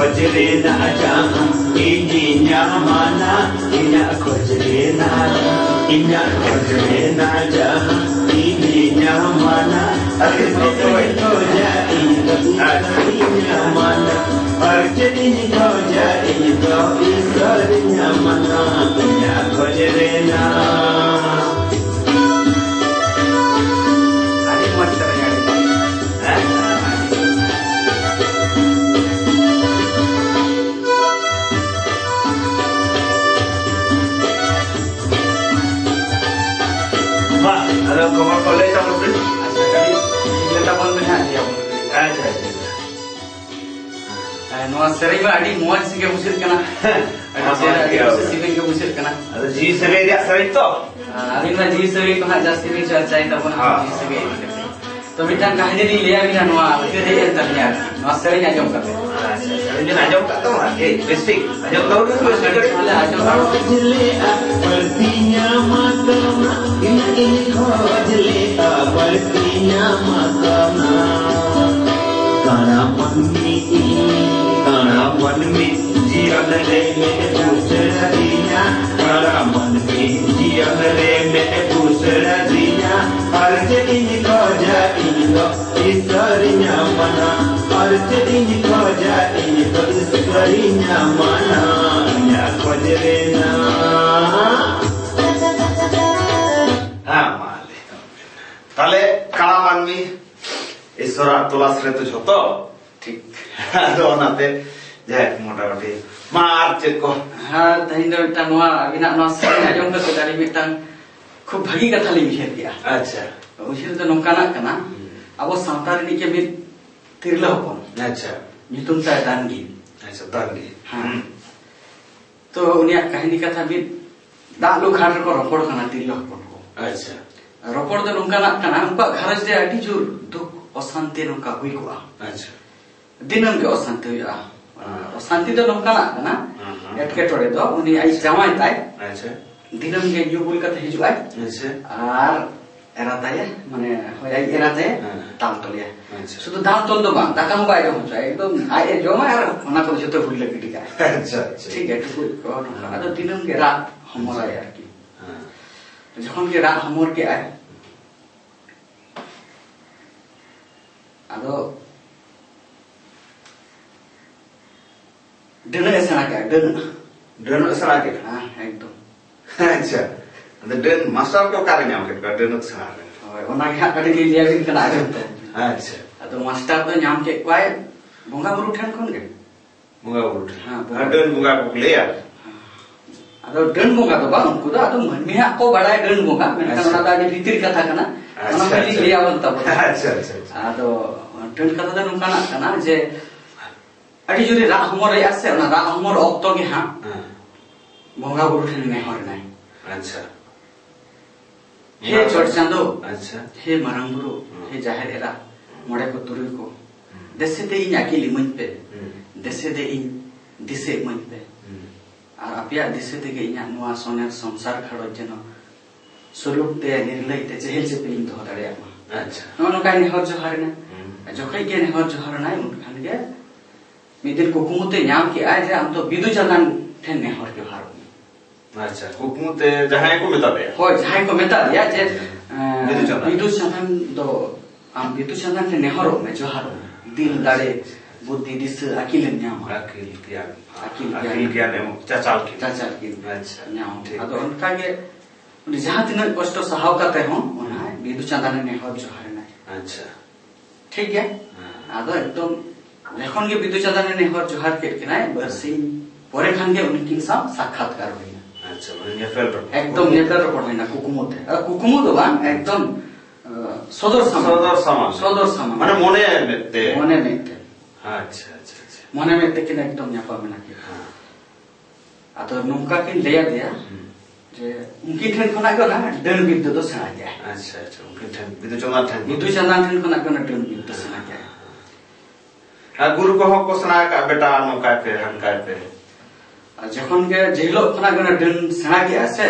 खोजलेना जहाँ इन्हीं न्यामाना इन्हें खोजलेना जहाँ इन्हीं न्यामाना अरे तो जाए न्यामाना और चली तो जाए तो ईश्वर न्यामाना इन्हें खोजलेना Ada kamar kolej sama beri. Kali kita pun benar dia pun. अच्छा Nuas sering mah adi muat sih ke musik kena. Adi sering ke musik kena. ada जी सरे dia सरे तो Adi mah ji sering kena jasti ni cuaca itu pun ji sering. तो मिठान कहानी दी लिया बिना नुआ उसे दे इंतजार नुआ सरे nya jom kata. ini najam tak tahu lah basic najam tahu tu basic खोजले पलतियाँ मातना इन खोजले पलतियाँ मातना काना मन में जीवन ले मेरे दूसरा दिया काना मन में जीवन ले मेरे दूसरा दिया अर्ज इन खोजा इनको ईश्वरिया मना अर्ज इन खोजा इनको ईश्वरिया मना या खोजले ना हाँ माले ताले काला मानवी ईश्वरा तुलास रे तो जोतो ठीक तो नाते जय मोटा मोटी मार चेक को हाँ तहिं दो इतना नुआ बिना नुआ सही आजम का सुधारी बिटांग खूब भागी कथा ले मिशर दिया अच्छा उसी तो नौकाना कना अब वो सांतार नी के भी तिरला हो अच्छा नितुम ता दानगी अच्छा दानगी हाँ तो उन्हें कहानी कथा भी दालू खाने को रपड़ कना तिरला हो अच्छा रपड़ तो नौकाना कना उनका घर से आटी जो दुख अशांति नौका हुई को अच्छा दिनम के अशांति हुई अशांति तो नौकाना कना एटके टोरे तो उन्हें आई जमाई ताई अच्छा दिनम के जो बोल कथा हिजुआ अच्छा आर एराताया माने होय एराते दाम तोलिया शुद्ध दाम तोल दो बा दाका हम बाय हो जाए एकदम आए जो मैं यार होना को जते भूल लगी ठीक है अच्छा ठीक है तो तो दिनम के रात हमरा यार की যখন के रात हमर के आए आदो डन ऐसा क्या डन सरा के हां एकदम अच्छा अंदर डन मास्टर को कार्य नाम के डन सरा होय ओना के कड़ी लिया बिन कना अच्छा आदो मास्टर तो नाम के क्वाय बोंगा बुरु ठन कोन के मुंगा उठ हां डन मुंगा को लिया आदो डन बोंगा तो बा उनको तो आदो मनमिया को बड़ा डन बोंगा मेनका ओना दागे भीतर कथा कना ओना खाली लिया वन तब अच्छा अच्छा आदो डन कथा तो नोकाना कना जे अडी जुरी रा हमर आसे ओना रा हमर ऑक्तो के हां बोंगा बुरु ठन ने हर नाही अच्छा हे चोट चांदो अच्छा हे मारंगुरु हे जाहेर एरा मोड़े को तुरुई को देसे दे इन अकेली मन पे देसे दे इन दिसे मन पे और अपिया दिसे दे के इना नुआ सोनेर संसार खड़ो जनो स्वरूप ते निर्लय ते चहेल से पिलिंग दो दड़े आमा अच्छा नो काई ने हर जोहार ना जोखै के ने हर जोहार ना उन खान के मिदिन कुकुमुते न्याम के आए जे हम तो बिदु चंदन ठेन ने हर जोहार अच्छा कुकुमुते जहां को मेता दे हो जहां को मेता दिया जे बिदु चंदन दो आम बिदु चंदन ठेन ने हर में जोहार दिल दाड़े बुद्धि दिस अकिल न्याम अकिल ज्ञान एवं चाचाल की अच्छा न्याम ठीक अदो उनका के जहां तिन कष्ट सहाव करते हो ओना बिदु चंदन ने हर जोहार ना अच्छा ठीक है आदो एकदम लेखन के बिदु चंदन ने हर जोहार के ना बरसी परे खान के उनकी सा साक्षात्कार हुई अच्छा माने नेफेल एकदम नेफेल पड़ ना कुकुमुते कुकुमुतो बा एकदम सदर समान माने मने मेते अच्छा अच्छा अच्छा मने मेते के एकदम न्यापा में ना के आतो नुका के लेया दिया जे उनकी ठन कोना को ना डन बिद्दु तो सना गया अच्छा अच्छा उनकी ठन बिदु चंदन ठन कोना को ना डन बिद्दु सना गया गुरु को सना का बेटा नुका पे हम का पे जखन के जेलो कोना को ना डन सना के आसे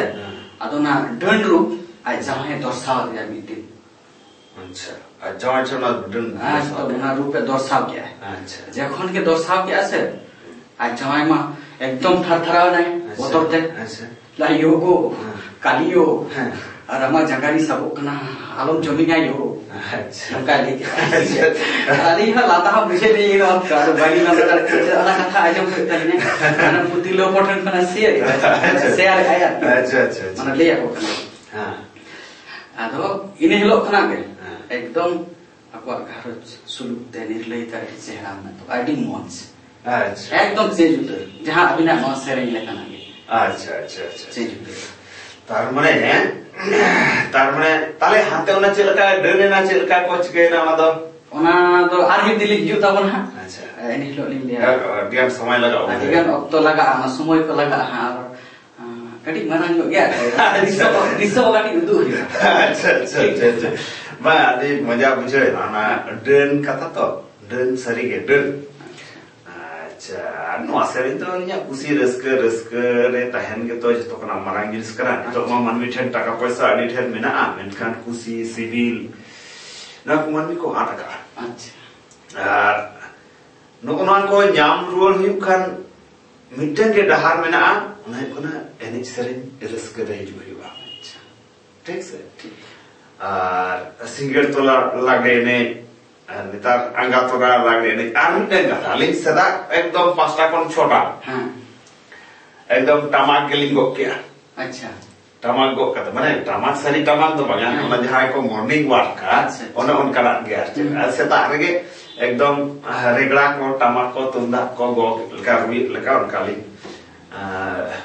आतो ना डन रूप आज जहां दर्शाव दिया मिति अच्छा जहां चना डन आज तो ना रूप पे दर्शाव किया है अच्छा जखन के दर्शाव के आसे आज जमाई मा एकदम थरथराव नहीं बोतल ते अच्छा लाइयो को कालियो हाँ। और अमा जगारी सबो कना आलम जमीना यो अच्छा का लेके अरे हा लाता हा बुझे नहीं ना कर बानी ना अना कथा आजम करता ने अना पुती लो पठन कना शेयर आया अच्छा अच्छा माने ले को कना हाँ आदो इने हिलो कना के एकदम aku harus suluk dan nilai tadi sehat तो आईडी मॉन्स अच्छा एकदम चेंज होते जहाँ अभी ना मॉन्स सेरेंग लेकर आगे अच्छा अच्छा अच्छा चेंज होते तार मने ताले हाथे उना चलका डरने ना चलका कोच के ना मदो तो आर्मी दिल्ली क्यों तब ना अच्छा ini lo lihat dia समय लगा nanti kan waktu laga sama semua itu laga kadi mana juga ya diso kadi itu अच्छा अच्छा अच्छा अच्छा मैं आदि मजा बुझे ना डन कथा तो डन सरी के डन अच्छा नो सरी तो nya kusi रस्क रे tahan के तो जतो कना marang जिनिस करा तो मनमी ठेन टाका पैसा अनि ठेन मेना मेनखान कुसी सिविल ना मनमी को आटका अच्छा और नोकना को ᱧᱟᱢ रुवाल हुयुग खान मिटन के डहार मेना उना कोना एनेज सरेन रस्क रे हिजु हुयुगा ठीक से और सिंगर तोला लागे ने नितार अंगा तोरा लागे ने आर मिटन का लिंग सदा एकदम पांचटा कोन छोटा हाँ एकदम टमाक के लिंगो क्या अच्छा टमाक गो का माने टमाक सरी टमाक तो बगा ओना जहां को मॉर्निंग वॉक का ओना उनका गया सेता रेगे एकदम रेगड़ा को टमाक को तुंदा को गो लका रुई लका उनका लिंग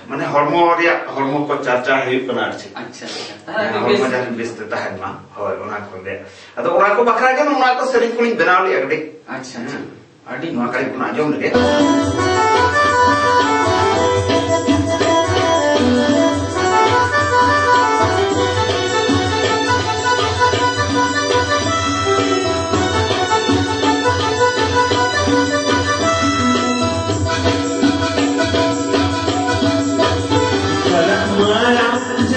माने हॉर्मोन को चर्चा हुई कना अछि अच्छा हॉर्मोन जन बेस्ट तहन मा होय ओना को दे अतो ओना को बखरा के ओना को सरी कुलिंग बनाव लि अगडे अच्छा अच्छा अडी मा करी कुना जम लगे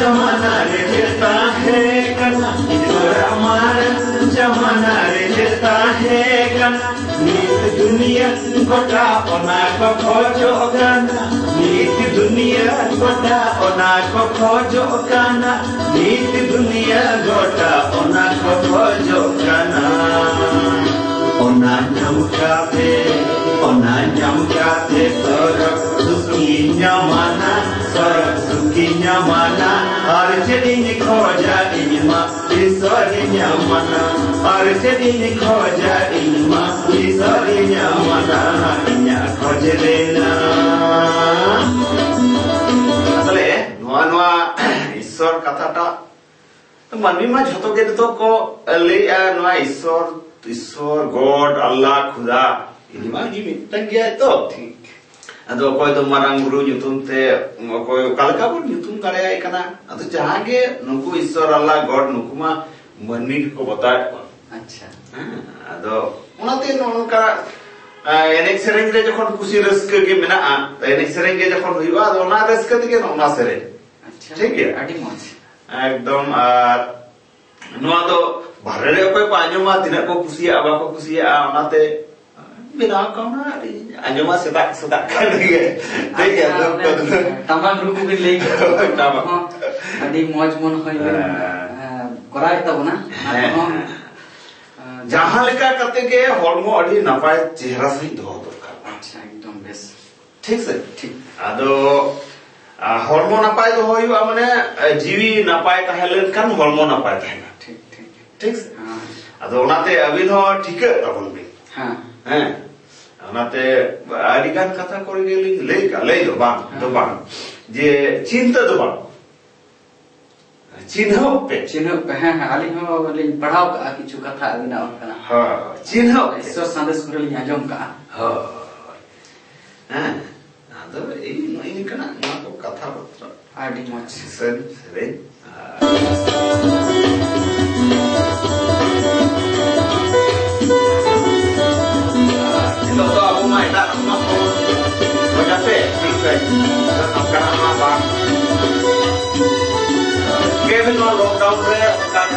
जमाना रे चलता है कना हमारा जमाना रे चलता है कना नीत दुनिया गोटा ओना को खोजो गाना नीत दुनिया गोटा ओना को खोजो गाना नीत दुनिया गोटा ओना को खोजो गाना ओना nyamkape sorok sukinya mana arjeni khoja inma isorinya mana arjeni khoja inma isorinya mana inya khojelena asale noa ईश्वर कथाटा तो मनमी मा झतो के तो को लेया नोआ ईश्वर गॉड अल्लाह खुदा इनिमा जी मिटन गया तो ठीक अदो कोई तो मारंग गुरु nyutum te कोई कालका बो nyutum करे कना अदो जहां के नुकु ईश्वर अल्लाह गॉड नुकु मा मनमी को बताए अच्छा अदो उनाते नोनका एनेक सेरेंग रे जखन खुशी रस्क के मेना एनेक सेरेंग के जखन हुइबा अदो ना रस्क के ना सेरे अच्छा ठीक है अडी मौज एकदम नोआ तो भररे कोई पांजोमा तिना को कुसिया आबा को कुसिया ओनाते बिना कौना अंजोमा सेता कर दिए ठीक है तो तमाम रूप के ले अडी मौज मन होइले कराय तबना जहां लेका करते के हॉर्मो अडी नपाय चेहरा सही दो दरकार अच्छा एकदम बेस ठीक से ठीक आदो हॉर्मो नपाय दो होइबा माने जीवी नपाय तहलेन कान हॉर्मो नपाय तहना ठीक ठीक ठीक से हां आदो ओनाते अबिन हो ठीक तबन बे हां हैं ओनाते आदिगान कथा करे गेली ले दो बांग जे चिंता दो बांग चिन्ह पे हां आली हो ले पढ़ाओ का किछु कथा अबिना कना हां चिन्ह ईश्वर संदेश करली आजम का हां हैं आदो ई कना ना को कथा बत्र आडी मौज सरे तो aku mah tak mau berkata tiga akan apa Kevin mau lockdown re kan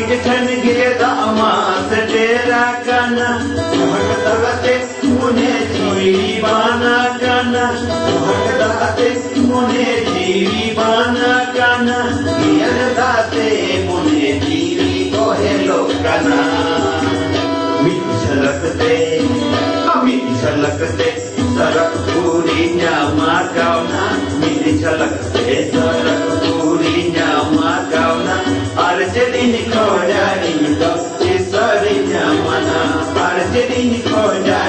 नीज ठन गे दामा सटेरा काना भगदलते मुने जीवाना काना भगदलते मुने जीवाना काना यरदाते मुने जीवी को हेलो काना झलकते सरक पूरी न्यामा गावना मिली झलकते सरक पूरी न्यामा गावना अर्जदिन खोजा इनको इसरी न्यामना अर्जदिन खोजा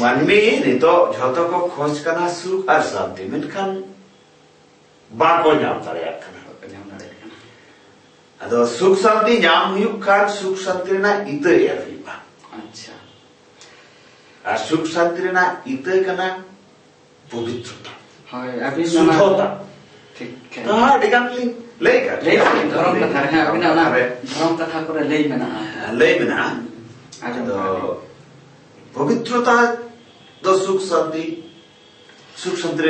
मानमी नितो झोतो को खोज करना सुख और शांति मेनखान बाको नाम तारे अदो सुख शांति नाम हुयुक खान सुख शांति ना इते एरविबा अच्छा आ सुख शांति ना इते कना पवित्रता हाय अभी शुद्धता ठीक है ता डिगान लेगा धर्म कथा है अभी ना धर्म कथा करे ले मेना अदो पवित्रता दो सुख शांति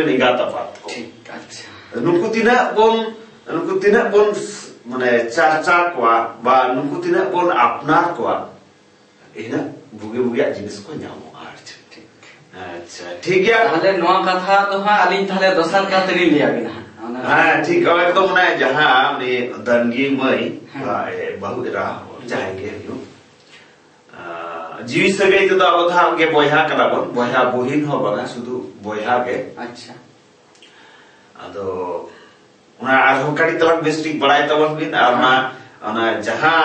निगाता पात को ठीक अच्छा नुकु तिना बोन माने चार कोआ बा नुकु तिना बोन अपनार कोआ इना बुगे जिनिस को ᱧᱟᱢᱚᱜᱼᱟ अच्छा ठीक है ताहले नोआ कथा तो हां अलिन ताहले दोसर का तरी लिया बिना हां ठीक है एकदम ना जहां ने दंगी मई बहु एरा जाएंगे यो जीवी सगै तो अवधा के बयहा कलाबन बयहा बहिन हो बगा शुधु बयहा के अच्छा अदो उना आरो काडी तलक बेस्टिक बड़ाई तबन बिन और ना जहां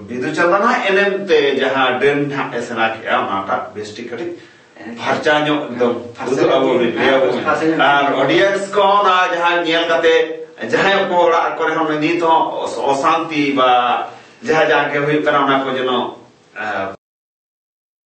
बिदु चलना एनएम ते जहां डेन था एसना के नाटा बेस्टिक कटी फरचाño एकदम उदु अब और ऑडियंस को ना जहां नेल कते जहां को ओड़ा करे हम नी तो अशांति बा जहां जाके हुई करा ना को जनो